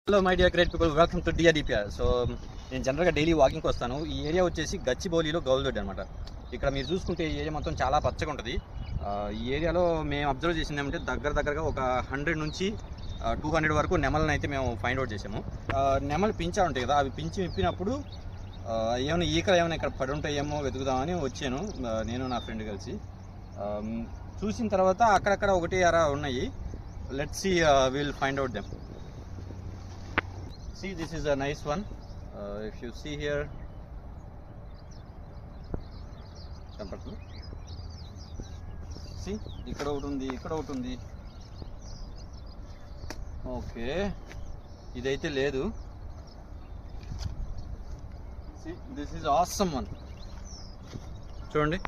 Hello my dear great people, welcome to DRDPR. So నేను జనరల్గా daily వాకింగ్కి వస్తాను. ఈ ఏరియా వచ్చేసి గచ్చిబౌలిలో గౌల్దొడ్డి అనమాట. ఇక్కడ మీరు చూసుకుంటే ఈ ఏరియా మొత్తం చాలా పచ్చగా ఉంటుంది. ఈ ఏరియాలో మేము అబ్జర్వ్ చేసింది ఏమంటే దగ్గరగా ఒక 100 నుంచి 200 వరకు నెమలను అయితే మేము ఫైండ్ అవుట్ చేసాము. నెమలు పించా ఉంటాయి కదా, అవి పించి విప్పినప్పుడు ఏమైనా ఈకలు ఏమైనా ఇక్కడ పడి ఉంటాయేమో వెతుకుదామని వచ్చాను నేను నా ఫ్రెండ్ కలిసి. చూసిన తర్వాత అక్కడక్కడ ఒకటి అరా ఉన్నాయి. Let's see, will find out them. See, this is a nice one. If you see here, see, ikkada ఒకటి ఉంది. ఓకే, ఇదైతే లేదు. See, this is awesome one. చూడండి.